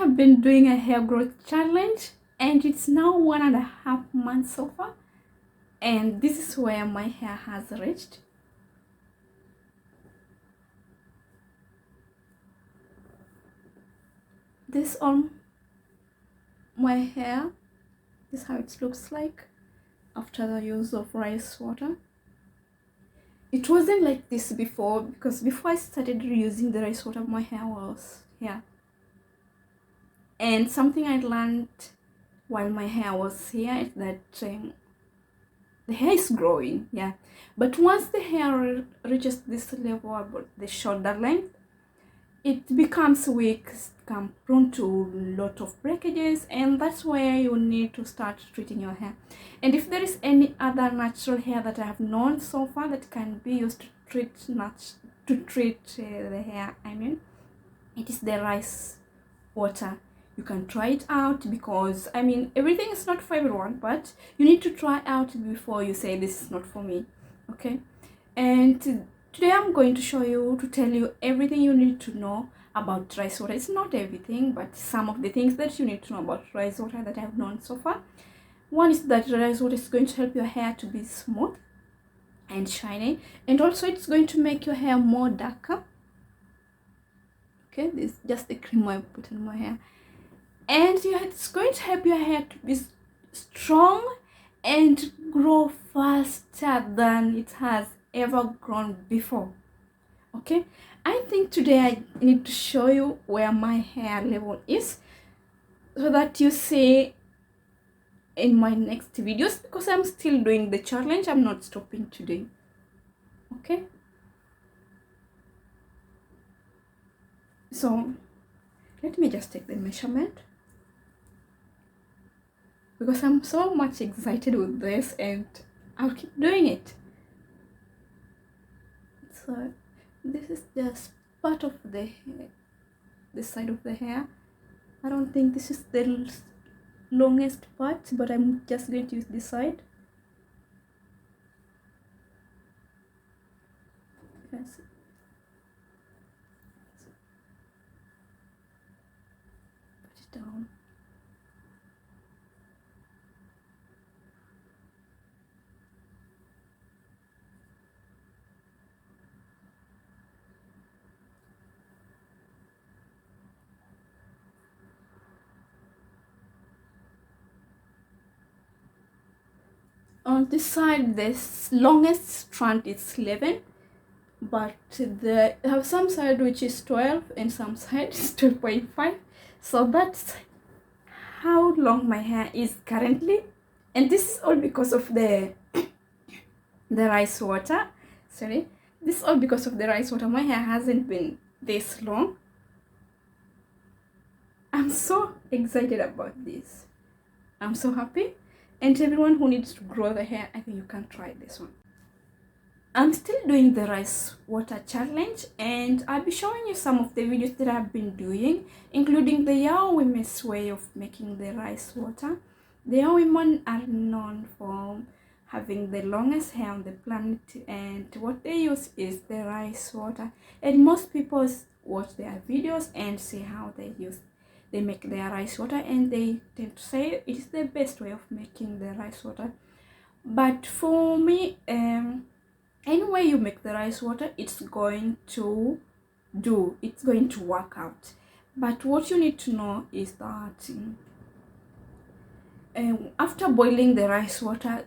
have been doing a hair growth challenge, and it's now 1.5 months so far, and this is where my hair has reached. This on my hair is how it looks like after the use of rice water. It wasn't like this before, because before I started using the rice water, my hair was here. And something I learned while my hair was here is that the hair is growing, yeah. But once the hair reaches this level about the shoulder length, it becomes weak, become prone to a lot of breakages, and that's where you need to start treating your hair. And if there is any other natural hair that I have known so far that can be used to treat the hair, it is the rice water. You can try it out, because everything is not for everyone, but you need to try out before you say this is not for me. Okay, and today I'm going to tell you everything you need to know about rice water. It's not everything, but some of the things that you need to know about rice water that I've known so far. One is that rice water is going to help your hair to be smooth and shiny, and also it's going to make your hair more darker. Okay, this is just the cream I put in my hair, and it's going to help your hair to be strong and grow faster than it has ever grown before. Okay, I think today I need to show you where my hair level is, so that you see in my next videos, because I'm still doing the challenge. I'm not stopping today. Okay, so let me just take the measurement, because I'm so much excited with this, and I'll keep doing it. So this is just part of the side of the hair. I don't think this is the longest part, but I'm just going to use this side. Yes. Put it down. On this side, this longest strand is 11, but I have some side which is 12 and some side is 12.5. So that's how long my hair is currently, and this is all because of the rice water. Sorry, this is all because of the rice water. My hair hasn't been this long. I'm so excited about this. I'm so happy. And everyone who needs to grow the hair, I think you can try this one. I'm still doing the rice water challenge, and I'll be showing you some of the videos that I've been doing, including the Yao women's way of making the rice water. The Yao women are known for having the longest hair on the planet, and what they use is the rice water. And most people watch their videos and see how they make their rice water, and they tend to say it is the best way of making the rice water. But for me, any way you make the rice water, it's going to work out. But what you need to know is that after boiling the rice water,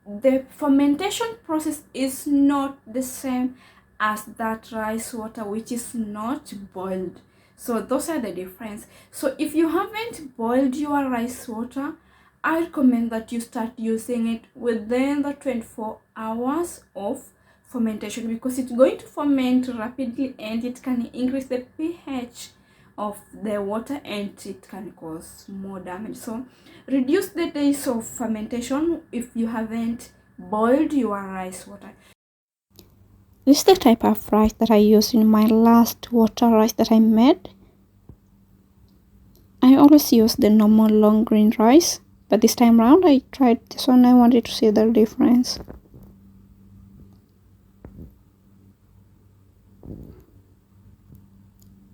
the fermentation process is not the same as that rice water which is not boiled. So those are the difference. So if you haven't boiled your rice water, I recommend that you start using it within the 24 hours of fermentation, because it's going to ferment rapidly and it can increase the pH of the water and it can cause more damage. So reduce the days of fermentation if you haven't boiled your rice water. This is the type of rice that I used in my last water rice that I made. I always use the normal long green rice, but this time around I tried this one. I wanted to see the difference.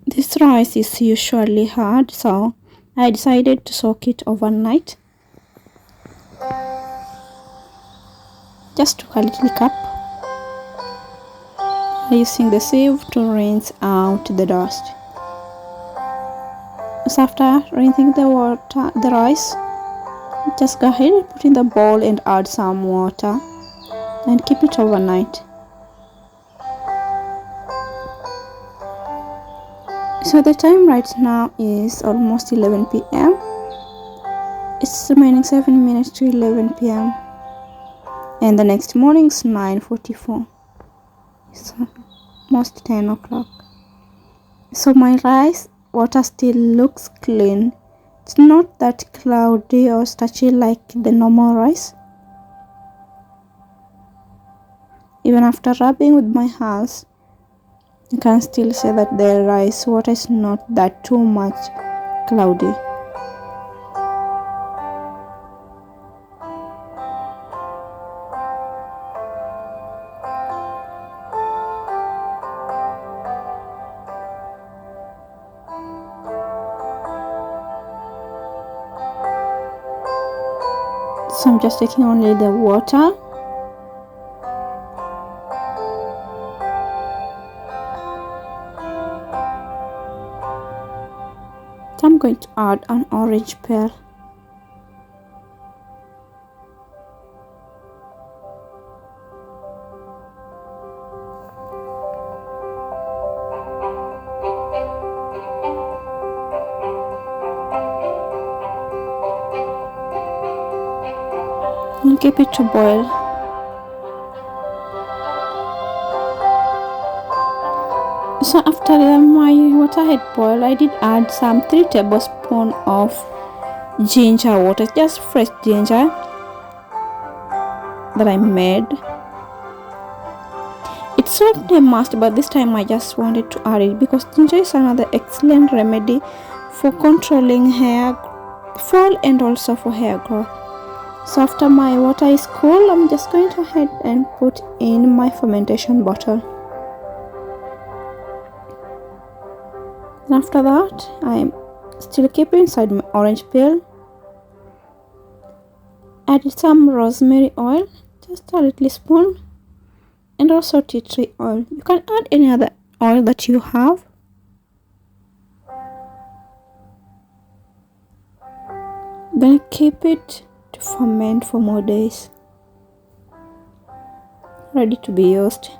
This rice is usually hard, so I decided to soak it overnight. Just took a little cup, using the sieve to rinse out the dust. So after rinsing the rice, just go ahead and put in the bowl and add some water and keep it overnight. So the time right now is almost 11 p.m. It's remaining 7 minutes to 11 p.m. and the next morning is 9:44. It's almost 10 o'clock. So my rice water still looks clean. It's not that cloudy or starchy like the normal rice. Even after rubbing with my hands, you can still say that the rice water is not that too much cloudy. So I'm just taking only the water. So I'm going to add an orange peel. And keep it to boil. So after my water had boiled, I did add some 3 tablespoons of ginger water, just fresh ginger that I made. It's not a must, but this time I just wanted to add it because ginger is another excellent remedy for controlling hair fall and also for hair growth. So after my water is cool, I'm just going to head and put in my fermentation bottle. And after that, I'm still keeping inside my orange peel. Added some rosemary oil, just a little spoon, and also tea tree oil. You can add any other oil that you have. Then keep it to ferment for more days. Ready to be used.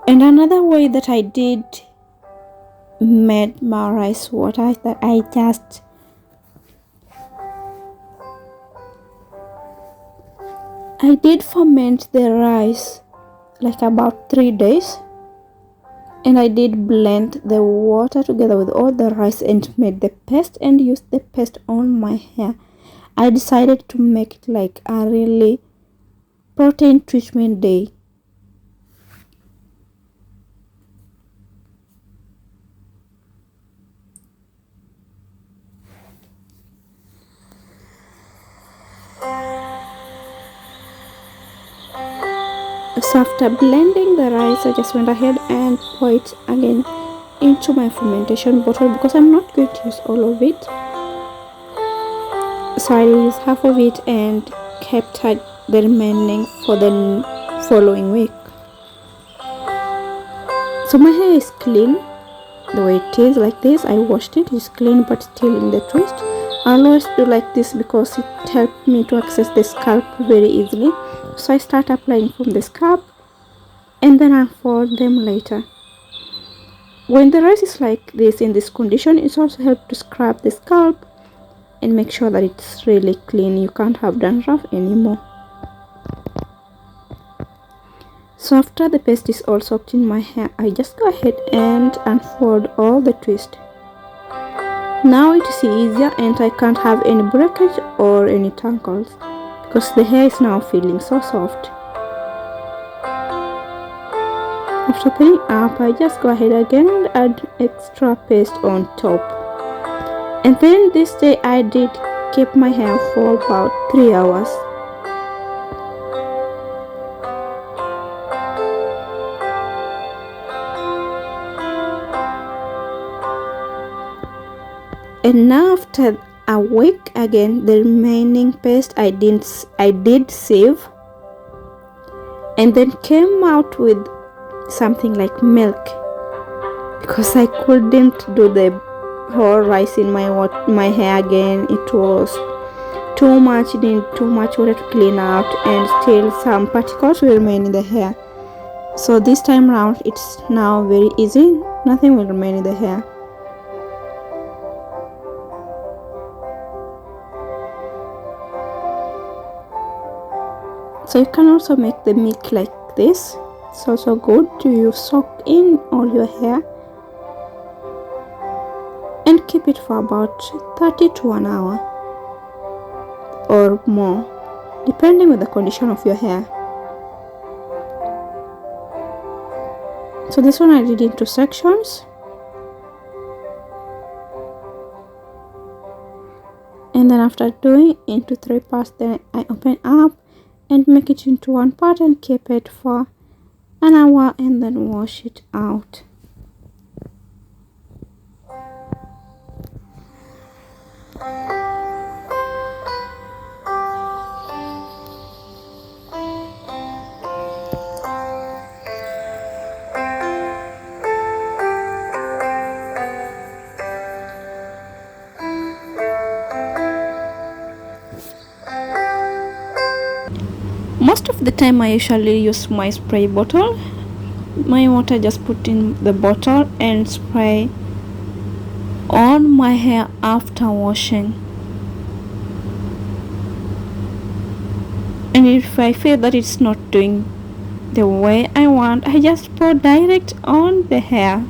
And another way that I did made my rice water is that I did ferment the rice like about 3 days, and I did blend the water together with all the rice and made the paste and used the paste on my hair. I decided to make it like a really protein treatment day. So after blending the rice, I just went ahead and pour it again into my fermentation bottle because I'm not going to use all of it. So I used half of it and kept the remaining for the following week. So my hair is clean the way it is, like this. I washed it, it's clean but still in the twist. I always do like this because it helped me to access the scalp very easily. So I start applying from the scalp and then unfold them later. When the rice is like this in this condition, it also helps to scrub the scalp and make sure that it's really clean. You can't have dandruff anymore. So after the paste is all soaked in my hair, I just go ahead and unfold all the twist. Now it is easier and I can't have any breakage or any tangles because the hair is now feeling so soft. After pinning up, I just go ahead again and add extra paste on top. And then this day I did keep my hair for about 3 hours. And now after a week, again the remaining paste I did save, and then came out with something like milk, because I couldn't do the whole rice in my hair again. It was too much, it needed too much water to clean out, and still some particles will remain in the hair. So this time around it's now very easy, nothing will remain in the hair. So you can also make the milk like this. It's also good to soak in all your hair and keep it for about 30 to an hour or more, depending on the condition of your hair. So this one I did into sections, and then after doing into 3 parts, then I open up and make it into 1 part and keep it for an hour and then wash it out. Most of the time I usually use my spray bottle. My water, just put in the bottle and spray on my hair after washing. And if I feel that it's not doing the way I want, I just pour direct on the hair.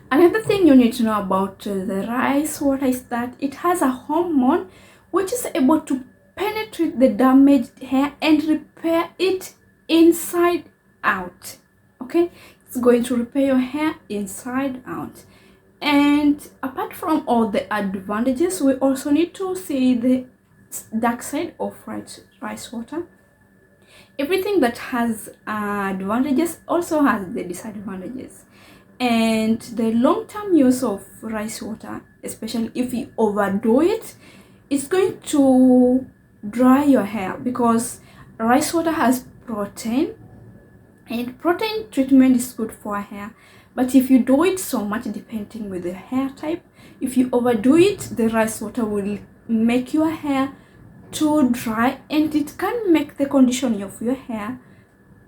Another thing you need to know about the rice water is that it has a hormone which is able to penetrate the damaged hair and repair it inside out. Okay, it's going to repair your hair inside out. And apart from all the advantages, we also need to see the dark side of rice water. Everything that has advantages also has the disadvantages. And the long-term use of rice water, especially if you overdo it, it's going to dry your hair, because rice water has protein, and protein treatment is good for hair. But if you do it so much, depending with the hair type, if you overdo it, the rice water will make your hair too dry, and it can make the condition of your hair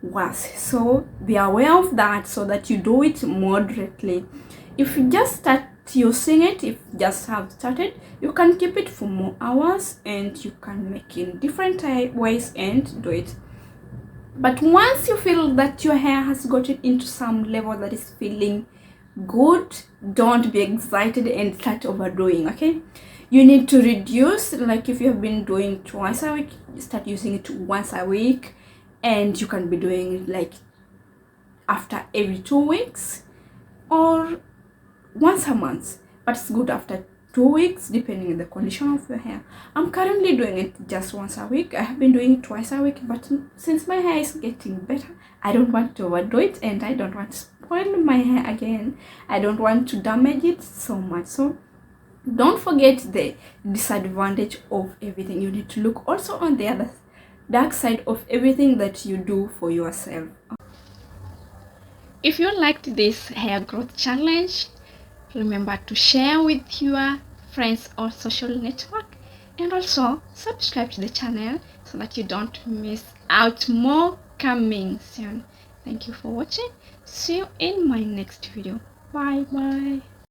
worse. So be aware of that, so that you do it moderately. If you just start using it, if you just have started, you can keep it for more hours, and you can make in different ways and do it. But once you feel that your hair has gotten into some level that is feeling good, don't be excited and start overdoing. Okay, you need to reduce. Like if you have been doing twice a week, start using it once a week, and you can be doing it like after every 2 weeks or once a month, but it's good after 2 weeks, depending on the condition of your hair. I'm currently doing it just once a week. I have been doing it twice a week, but since my hair is getting better, I don't want to overdo it, and I don't want to spoil my hair again. I don't want to damage it so much. So don't forget the disadvantage of everything. You need to look also on the other dark side of everything that you do for yourself. If you liked this hair growth challenge, remember to share with your friends or social network, and also subscribe to the channel so that you don't miss out more coming soon. Thank you for watching. See you in my next video. Bye bye.